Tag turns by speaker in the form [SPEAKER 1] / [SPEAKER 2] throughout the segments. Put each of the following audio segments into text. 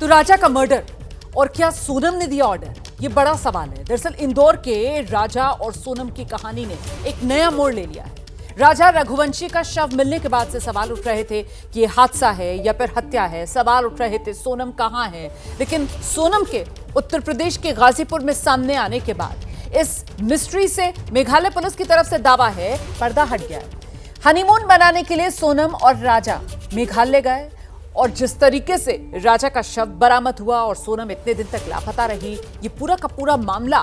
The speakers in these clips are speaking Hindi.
[SPEAKER 1] तो राजा का मर्डर और क्या सोनम ने दिया ऑर्डर, ये बड़ा सवाल है। दरअसल इंदौर के राजा और सोनम की कहानी ने एक नया मोड़ ले लिया है। राजा रघुवंशी का शव मिलने के बाद से सवाल उठ रहे थे कि ये हादसा है या फिर हत्या है। सवाल उठ रहे थे सोनम कहां है, लेकिन सोनम के उत्तर प्रदेश के गाजीपुर में सामने आने के बाद इस मिस्ट्री से मेघालय पुलिस की तरफ से दावा है पर्दा हट गया है। हनीमून मनाने के लिए सोनम और राजा मेघालय गए और जिस तरीके से राजा का शव बरामद हुआ और सोनम इतने दिन तक लापता रही, ये पूरा का पूरा मामला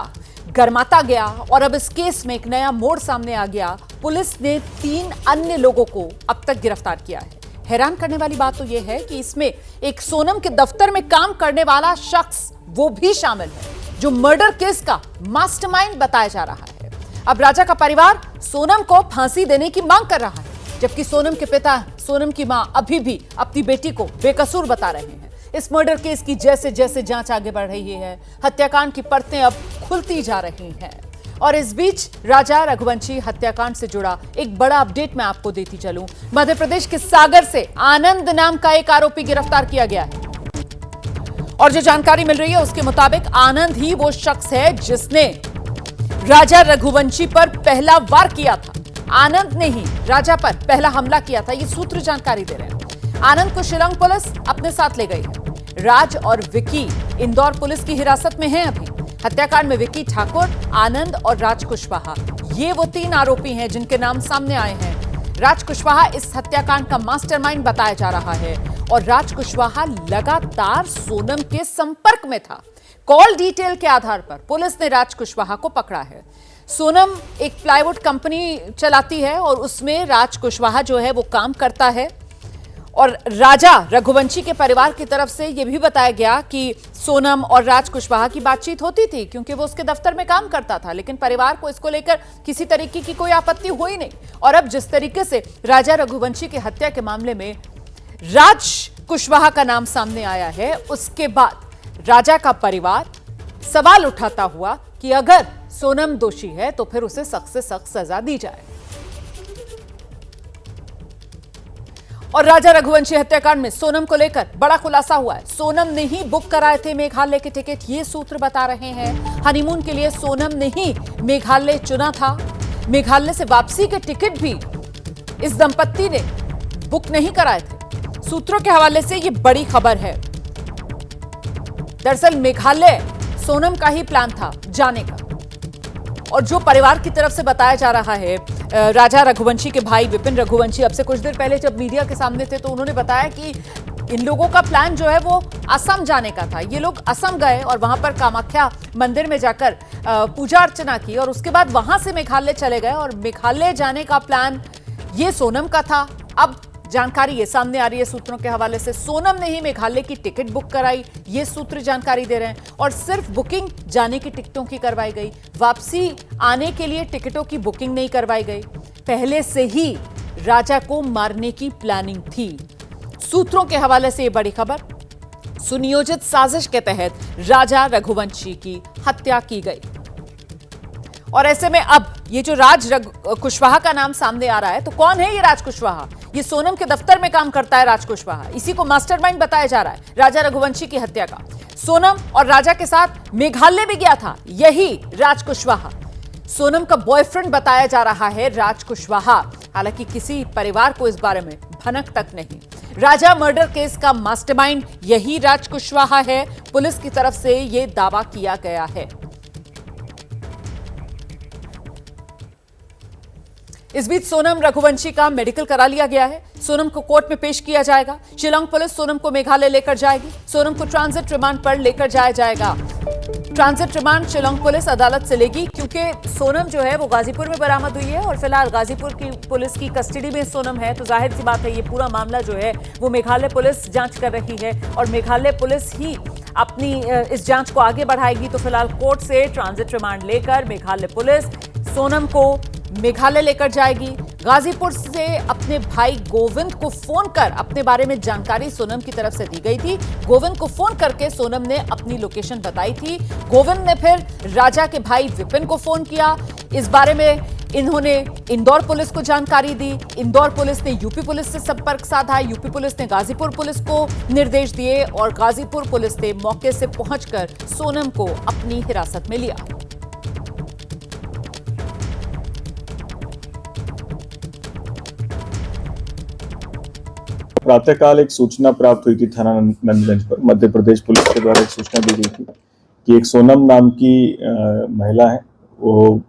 [SPEAKER 1] गर्माता गया और अब इस केस में एक नया मोड़ सामने आ गया। पुलिस ने 3 अन्य लोगों को अब तक गिरफ्तार किया है। हैरान करने वाली बात तो यह है कि इसमें एक सोनम के दफ्तर में काम करने वाला शख्स वो भी शामिल है जो मर्डर केस का मास्टरमाइंड बताया जा रहा है। अब राजा का परिवार सोनम को फांसी देने की मांग कर रहा है, जबकि सोनम के पिता, सोनम की मां अभी भी अपनी बेटी को बेकसूर बता रहे हैं। इस मर्डर केस की जैसे जैसे जांच आगे बढ़ रही है, हत्याकांड की परतें अब खुलती जा रही हैं। और इस बीच राजा रघुवंशी हत्याकांड से जुड़ा एक बड़ा अपडेट मैं आपको देती चलूं। मध्य प्रदेश के सागर से आनंद नाम का एक आरोपी गिरफ्तार किया गया है और जो जानकारी मिल रही है उसके मुताबिक आनंद ही वो शख्स है जिसने राजा रघुवंशी पर पहला वार किया था। आनंद ने ही राजा पर पहला हमला किया था, ये सूत्र जानकारी दे रहे हैं। आनंद को शिलांग पुलिस अपने साथ ले गई है। राज और विक्की इंदौर पुलिस की हिरासत में हैं अभी। हत्याकांड में विक्की ठाकुर, आनंद और राज कुशवाहा, ये वो 3 आरोपी हैं जिनके नाम सामने आए हैं। राज कुशवाहा इस हत्याकांड का मास्टरमाइंड बताया जा रहा है और राज कुशवाहा लगातार सोनम के संपर्क में था। कॉल डिटेल के आधार पर पुलिस ने राज कुशवाहा को पकड़ा है। सोनम एक प्लाईवुड कंपनी चलाती है और उसमें राज कुशवाहा जो है वो काम करता है। और राजा रघुवंशी के परिवार की तरफ से यह भी बताया गया कि सोनम और राज कुशवाहा की बातचीत होती थी क्योंकि वो उसके दफ्तर में काम करता था, लेकिन परिवार को इसको लेकर किसी तरीके की कोई आपत्ति हुई नहीं। और अब जिस तरीके से राजा रघुवंशी की हत्या के मामले में राज कुशवाहा का नाम सामने आया है, उसके बाद राजा का परिवार सवाल उठाता हुआ कि अगर सोनम दोषी है तो फिर उसे सख्त से सख्त सजा दी जाए। और राजा रघुवंशी हत्याकांड में सोनम को लेकर बड़ा खुलासा हुआ है। सोनम ने ही बुक कराए थे मेघालय के टिकट, ये सूत्र बता रहे हैं। हनीमून के लिए सोनम ने ही मेघालय चुना था। मेघालय से वापसी के टिकट भी इस दंपत्ति ने बुक नहीं कराए थे। सूत्रों के हवाले से ये बड़ी खबर है। दरअसल मेघालय सोनम का ही प्लान था जाने का। और जो परिवार की तरफ से बताया जा रहा है, राजा रघुवंशी के भाई विपिन रघुवंशी अब से कुछ देर पहले जब मीडिया के सामने थे तो उन्होंने बताया कि इन लोगों का प्लान जो है वो असम जाने का था। ये लोग असम गए और वहां पर कामाख्या मंदिर में जाकर पूजा अर्चना की और उसके बाद वहां से मेघालय चले गए और मेघालय जाने का प्लान ये सोनम का था। अब जानकारी ये सामने आ रही है सूत्रों के हवाले से, सोनम ने ही मेघालय की टिकट बुक कराई, ये सूत्र जानकारी दे रहे हैं। और सिर्फ बुकिंग जाने की टिकटों की करवाई गई, वापसी आने के लिए टिकटों की बुकिंग नहीं करवाई गई। पहले से ही राजा को मारने की प्लानिंग थी। सूत्रों के हवाले से ये बड़ी खबर, सुनियोजित साजिश के तहत राजा रघुवंशी की हत्या की गई। और ऐसे में अब ये जो राज कुशवाहा का नाम सामने आ रहा है, तो कौन है ये राज कुशवाहा? ये सोनम के दफ्तर में काम करता है राज कुशवाहा, इसी को मास्टरमाइंड बताया जा रहा है राजा रघुवंशी की हत्या का। सोनम और राजा के साथ मेघालय भी गया था यही राज कुशवाहा। सोनम का बॉयफ्रेंड बताया जा रहा है राज कुशवाहा, हालांकि किसी परिवार को इस बारे में भनक तक नहीं। राजा मर्डर केस का मास्टरमाइंड यही राज कुशवाहा है, पुलिस की तरफ से यह दावा किया गया है। इस बीच सोनम रघुवंशी का मेडिकल करा लिया गया है। सोनम को कोर्ट में पेश किया जाएगा। शिलांग पुलिस सोनम को मेघालय लेकर जाएगी। सोनम को ट्रांजिट रिमांड पर लेकर जाया जाएगा। ट्रांजिट रिमांड शिलांग पुलिस अदालत से लेगी क्योंकि सोनम जो है वो गाजीपुर में बरामद हुई है और फिलहाल गाजीपुर की पुलिस की कस्टडी में सोनम है, तो जाहिर सी बात है ये पूरा मामला जो है वो मेघालय पुलिस जांच कर रही है और मेघालय पुलिस ही अपनी इस जांच को आगे बढ़ाएगी। तो फिलहाल कोर्ट से ट्रांजिट रिमांड लेकर मेघालय पुलिस सोनम को मेघालय लेकर जाएगी। गाजीपुर से अपने भाई गोविंद को फोन कर अपने बारे में जानकारी सोनम की तरफ से दी गई थी। गोविंद को फोन करके सोनम ने अपनी लोकेशन बताई थी। गोविंद ने फिर राजा के भाई विपिन को फोन किया, इस बारे में इन्होंने इंदौर पुलिस को जानकारी दी। इंदौर पुलिस ने यूपी पुलिस से संपर्क साधा। यूपी पुलिस ने गाजीपुर पुलिस को निर्देश दिए और गाजीपुर पुलिस ने मौके से पहुंचकर सोनम को अपनी हिरासत में लिया।
[SPEAKER 2] प्रातःकाल एक सूचना प्राप्त हुई थी थाना नंदगंज पर। मध्य प्रदेश पुलिस के द्वारा एक सूचना दी गई थी कि एक सोनम नाम की महिला है, वो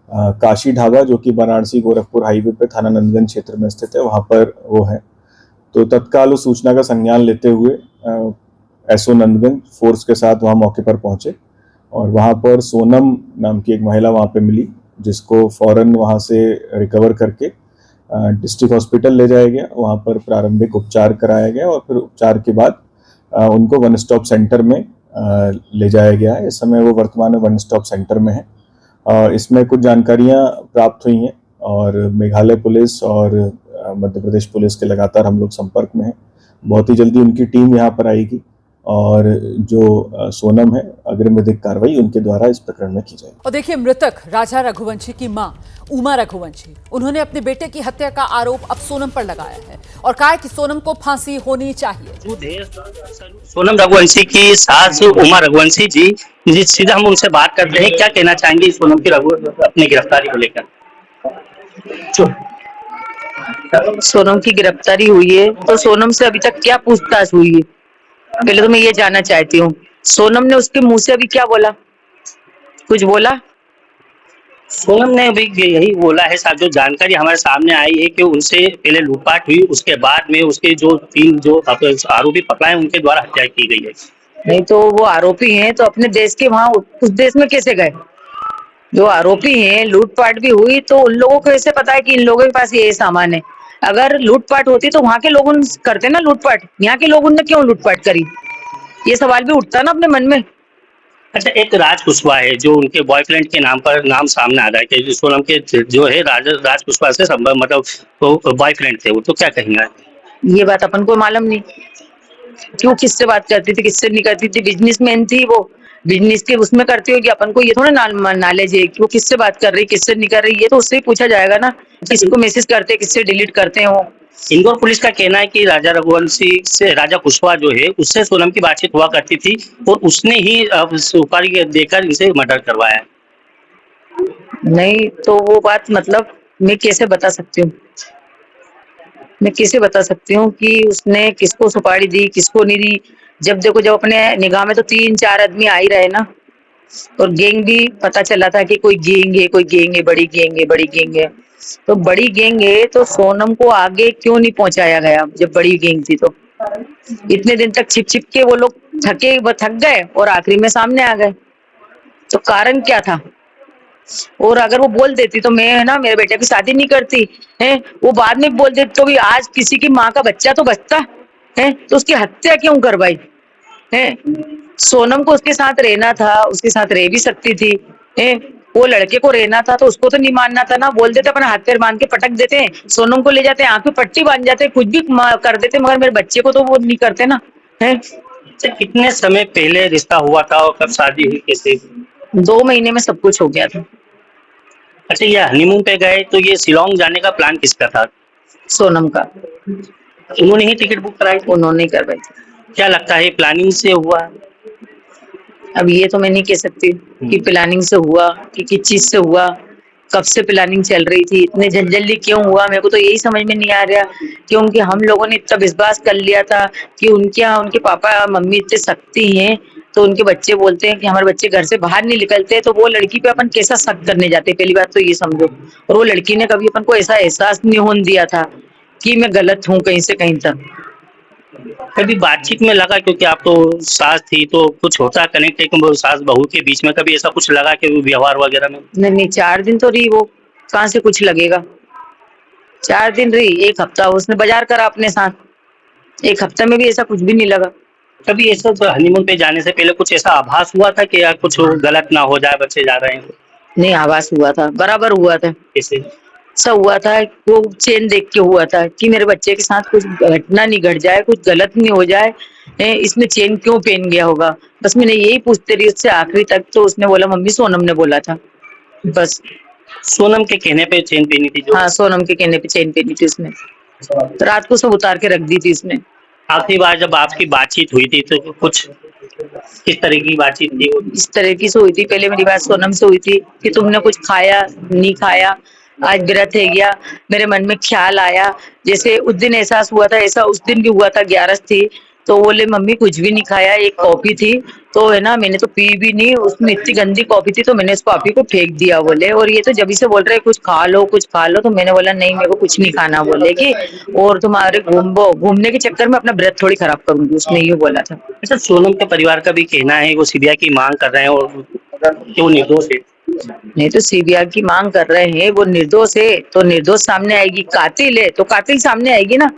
[SPEAKER 2] काशी ढाबा जो कि वाराणसी गोरखपुर हाईवे पे थाना नंदगंज क्षेत्र में स्थित है, वहां पर वो है। तो तत्काल उस सूचना का संज्ञान लेते हुए एसओ नंदगंज फोर्स के साथ वहां मौके पर पहुंचे और वहां पर सोनम नाम की एक महिला वहां पे मिली, जिसको फौरन वहां से रिकवर करके डिस्ट्रिक्ट हॉस्पिटल ले जाया गया। वहाँ पर प्रारंभिक उपचार कराया गया और फिर उपचार के बाद उनको वन स्टॉप सेंटर में ले जाया गया है। इस समय वो वर्तमान में वन स्टॉप सेंटर में है। इसमें कुछ जानकारियाँ प्राप्त हुई हैं और मेघालय पुलिस और मध्य प्रदेश पुलिस के लगातार हम लोग संपर्क में हैं। बहुत ही जल्दी उनकी टीम यहाँ पर आएगी और जो सोनम है अग्रिम विधिक कार्रवाई उनके द्वारा इस प्रकरण में की जाएगी।
[SPEAKER 1] और देखिए, मृतक राजा रघुवंशी की मां उमा रघुवंशी, उन्होंने अपने बेटे की हत्या का आरोप अब सोनम पर लगाया है और कहा है कि सोनम को फांसी होनी चाहिए।
[SPEAKER 3] सोनम रघुवंशी की सास उमा रघुवंशी जी सीधा हम उनसे बात करते हैं। क्या कहना चाहेंगे सोनम की अपनी गिरफ्तारी को लेकर?
[SPEAKER 4] सोनम की गिरफ्तारी हुई है तो सोनम से अभी तक क्या पूछताछ हुई है, पहले तो मैं ये जानना चाहती हूँ। सोनम ने उसके मुंह से अभी क्या बोला, कुछ बोला?
[SPEAKER 3] सोनम ने अभी यही बोला है, जो जानकारी हमारे सामने आई है कि उनसे पहले लूटपाट हुई, उसके बाद में उसके जो 3 जो आरोपी पकड़ाए उनके द्वारा हत्या की गई है।
[SPEAKER 4] नहीं तो वो आरोपी हैं तो अपने देश के वहां उस देश में कैसे गए? जो आरोपी हैं, लूटपाट भी हुई तो उन लोगों को कैसे पता है कि इन लोगों के पास ये सामान है? अगर लूटपाट होती तो वहां के लोग करते ना लूटपाट, यहाँ के लोगों ने क्यों लूटपाट करी? ये सवाल भी उठता ना अपने मन में।
[SPEAKER 3] अच्छा, एक राज कुशवाहा है जो उनके बॉयफ्रेंड के नाम पर नाम सामने आ रहा है कि सोनम के जो है राज कुशवाहा से मतलब तो बॉयफ्रेंड थे वो, तो क्या कहेंगे?
[SPEAKER 4] ये बात अपन को मालूम नहीं, क्यों किससे बात करती थी किससे नहीं करती थी? बिजनेसमैन थी वो, बिजनेस के उसमें करती होगी। अपन को ये थोड़ा नॉलेज है कि वो किससे बात कर रही किससे नहीं कर रही, ये तो उससे ही पूछा जाएगा ना, किसको मैसेज करते किससे डिलीट करते हैं वो।
[SPEAKER 3] इंदौर पुलिस का कहना है कि राजा रघुवंशी से राजा कुशवाहा जो है उससे सोनम की बातचीत हुआ करती थी और उसने ही सुपारी देकर इसे मर्डर करवाया।
[SPEAKER 4] नहीं तो वो बात मतलब मैं कैसे बता सकती हूँ, मैं कैसे बता सकती हूँ कि उसने किसको सुपारी दी किसको नहीं दी? जब देखो, जब अपने निगाह में तो 3-4 आदमी आ ही रहे ना, और गैंग भी पता चला था कि कोई गैंग है, कोई गैंग है, बड़ी गैंग है, बड़ी गैंग है। तो बड़ी गैंग है तो सोनम को आगे क्यों नहीं पहुंचाया गया? जब बड़ी गैंग थी तो इतने दिन तक छिप छिप के वो लोग थक गए और आखिरी में सामने आ गए, तो कारण क्या था? और अगर वो बोल देती तो मैं है ना मेरे बेटे की शादी नहीं करती है, वो बाद में बोल देती तो भी आज किसी की माँ का बच्चा तो बचता है, तो उसकी हत्या क्यों करवाई है? सोनम को उसके साथ रहना था, उसके साथ रह भी सकती थी है, वो लड़के को रहना था तो उसको तो नहीं मानना था ना। बोल देते अपना हाथ पैर बांध के पटक देते हैं, सोनम को ले जाते हैं, आंख में पट्टी बांध जाते हैं, कुछ भी कर देते, मगर मेरे बच्चे को तो वो नहीं करते ना है।
[SPEAKER 3] कितने समय पहले रिश्ता हुआ था और कब शादी हुई, कैसे?
[SPEAKER 4] 2 महीने में सब कुछ हो गया था।
[SPEAKER 3] अच्छा, ये हनीमून पे गए तो ये शिलोंग जाने का प्लान किसका था?
[SPEAKER 4] सोनम का।
[SPEAKER 3] उन्होंने ही टिकट बुक कराई?
[SPEAKER 4] उन्होंने करवाई थी।
[SPEAKER 3] क्या लगता है प्लानिंग से हुआ?
[SPEAKER 4] अब ये तो मैं नहीं कह सकती कि प्लानिंग से हुआ कि किस चीज से हुआ, कब से प्लानिंग चल रही थी, इतने जल्दी क्यों हुआ? मेरे को तो यही समझ में नहीं आ रहा, क्योंकि हम लोगों ने इतना विश्वास कर लिया था कि उनके पापा मम्मी इतने सख्ती हैं, तो उनके बच्चे बोलते हैं कि हमारे बच्चे घर से बाहर नहीं निकलते, तो वो लड़की पे अपन कैसा शक करने जाते? पहली बात तो ये समझो। और वो लड़की ने कभी अपन को ऐसा एहसास नहीं होने दिया था कि मैं गलत हूँ कहीं से कहीं तक।
[SPEAKER 3] कभी बातचीत में लगा, क्योंकि आप तो सास थी तो कुछ होता कनेक्ट सास बहू के बीच में, कभी ऐसा कुछ लगा कि व्यवहार वगैरह में?
[SPEAKER 4] नहीं, 4 दिन तो रही वो, कहाँ से कुछ लगेगा? 4 दिन रही, 1 हफ्ता उसने बाजार करा अपने साथ, 1 हफ्ते में भी ऐसा कुछ भी नहीं लगा।
[SPEAKER 3] कभी ऐसा हनीमून पे जाने से पहले कुछ ऐसा आभास हुआ था कि यार कुछ गलत ना हो जाए, बच्चे जा रहे हैं?
[SPEAKER 4] नहीं, आभास हुआ था, बराबर हुआ था।
[SPEAKER 3] कैसे?
[SPEAKER 4] सब हुआ था, वो चेन देख के हुआ था कि मेरे बच्चे के साथ कुछ घटना नहीं घट जाए, कुछ गलत नहीं हो जाए, इसमें चेन क्यों पहन गया होगा? बस मैंने यही पूछते रही उससे आखिरी तक, तो उसने बोला मम्मी सोनम ने बोला था, बस।
[SPEAKER 3] सोनम के कहने पे चेन पहनी थी जो।
[SPEAKER 4] हाँ, सोनम के कहने पे चेन पहनी थी उसने, तो रात को सब उतार के रख दी थी उसने।
[SPEAKER 3] आखिरी बार जब आपकी बातचीत हुई थी तो कुछ किस तरह की बातचीत थी वो?
[SPEAKER 4] इस तरह की से हुई थी, पहले मेरी बात सोनम से हुई थी कि तुमने कुछ खाया नहीं खाया, आज व्रत है गया। मेरे मन में ख्याल आया, जैसे उस दिन एहसास हुआ था ऐसा उस दिन भी हुआ था, 11 थी, तो बोले मम्मी कुछ भी नहीं खाया, एक कॉफी थी तो है ना, मैंने तो पी भी नहीं, उसमें इतनी गंदी कॉफी थी तो मैंने उस कॉफी को फेंक दिया बोले। और ये तो जब से बोल रहे कुछ खा लो कुछ खा लो, तो मैंने बोला नहीं मेरे को कुछ नहीं खाना बोले कि, और तुम्हारे घूमने के चक्कर में अपना व्रत थोड़ी खराब करूंगी, उसने ये बोला था।
[SPEAKER 3] अच्छा, सोनम के परिवार का भी कहना है वो सीबीआई की मांग कर रहे हैं और कि वो निर्दोष है।
[SPEAKER 4] नहीं तो सीबीआई की मांग कर रहे हैं, वो निर्दोष है तो निर्दोष सामने आएगी, कातिल है तो कातिल सामने आएगी ना,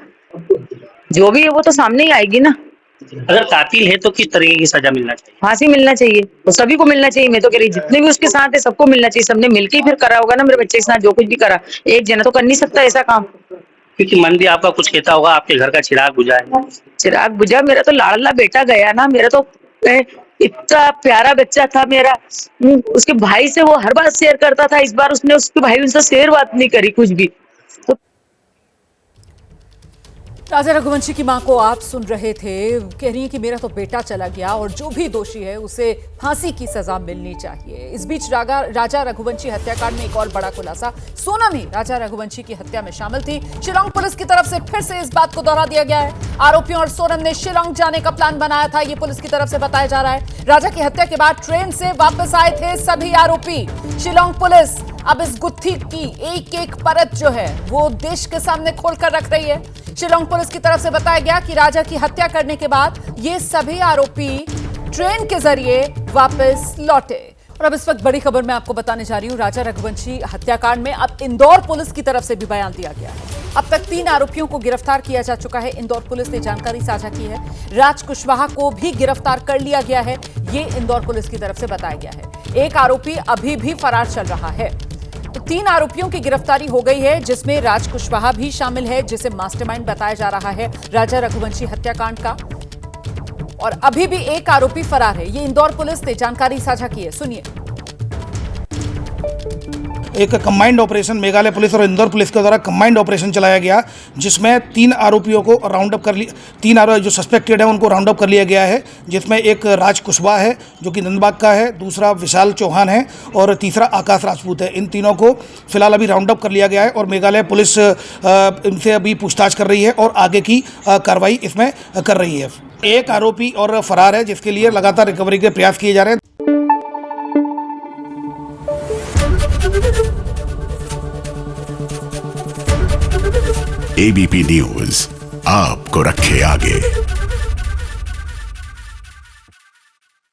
[SPEAKER 4] जो भी है वो तो सामने ही आएगी ना।
[SPEAKER 3] अगर कातिल है तो किस तरीके की सजा मिलना चाहिए?
[SPEAKER 4] फांसी मिलना चाहिए, तो सभी को मिलना चाहिए। मैं तो कह रही जितने भी उसके साथ है सबको मिलना चाहिए, सबने मिलकर ही फिर करा होगा ना मेरे बच्चे के साथ जो कुछ भी करा, एक जना तो कर नहीं सकता ऐसा काम।
[SPEAKER 3] क्योंकि मन भी आपका कुछ कहता होगा, आपके घर का चिराग बुझा है।
[SPEAKER 4] चिराग बुझा, मेरा तो लाडला बेटा गया ना, मेरा तो इतना प्यारा बच्चा था मेरा। उसके भाई से वो हर बात शेयर करता था, इस बार उसने उसके भाई उनसे शेयर बात नहीं करी कुछ भी। तो
[SPEAKER 1] राजा रघुवंशी की मां को आप सुन रहे थे, कह रही हैं कि मेरा तो बेटा चला गया और जो भी दोषी है उसे फांसी की सजा मिलनी चाहिए। इस बीच राजा रघुवंशी हत्याकांड में एक और बड़ा खुलासा, सोनम ही राजा रघुवंशी की हत्या में शामिल थी। शिलांग पुलिस की तरफ से फिर से इस बात को दोहरा दिया गया है। आरोपियों और सोनम ने शिलांग जाने का प्लान बनाया था, ये पुलिस की तरफ से बताया जा रहा है। राजा की हत्या के बाद ट्रेन से वापस आए थे सभी आरोपी। शिलांग पुलिस अब इस गुत्थी की एक एक परत जो है वो देश के सामने खोलकर रख रही है। शिलांग पुलिस की तरफ से बताया गया कि राजा की हत्या करने के बाद ये सभी आरोपी ट्रेन के जरिए वापस लौटे। और अब इस वक्त बड़ी खबर मैं आपको बताने जा रही हूं, राजा रघुवंशी हत्याकांड में अब इंदौर पुलिस की तरफ से भी बयान दिया गया है। अब तक 3 आरोपियों को गिरफ्तार किया जा चुका है। इंदौर पुलिस ने जानकारी साझा की है। राज कुशवाहा को भी गिरफ्तार कर लिया गया है, ये इंदौर पुलिस की तरफ से बताया गया है। एक आरोपी अभी भी फरार चल रहा है। तो 3 आरोपियों की गिरफ्तारी हो गई है, जिसमें राज कुशवाहा भी शामिल है, जिसे मास्टरमाइंड बताया जा रहा है राजा रघुवंशी हत्याकांड का। और अभी भी एक आरोपी फरार है, ये इंदौर पुलिस ने जानकारी साझा की है, सुनिए।
[SPEAKER 5] एक कंबाइंड ऑपरेशन मेघालय पुलिस और इंदौर पुलिस के द्वारा कंबाइंड ऑपरेशन चलाया गया, जिसमें 3 आरोपियों को राउंड अप कर लिया, 3 आरोपी जो सस्पेक्टेड है उनको राउंड अप कर लिया गया है, जिसमें एक राज कुशवाहा है जो कि नंदबाग का है, दूसरा विशाल चौहान है और तीसरा आकाश राजपूत है। इन तीनों को फिलहाल अभी राउंड अप कर लिया गया है और मेघालय पुलिस इनसे अभी पूछताछ कर रही है और आगे की कार्रवाई इसमें कर रही है। एक आरोपी और फरार है, जिसके लिए लगातार रिकवरी के प्रयास किए जा रहे हैं।
[SPEAKER 6] एबीपी न्यूज आपको रखे आगे।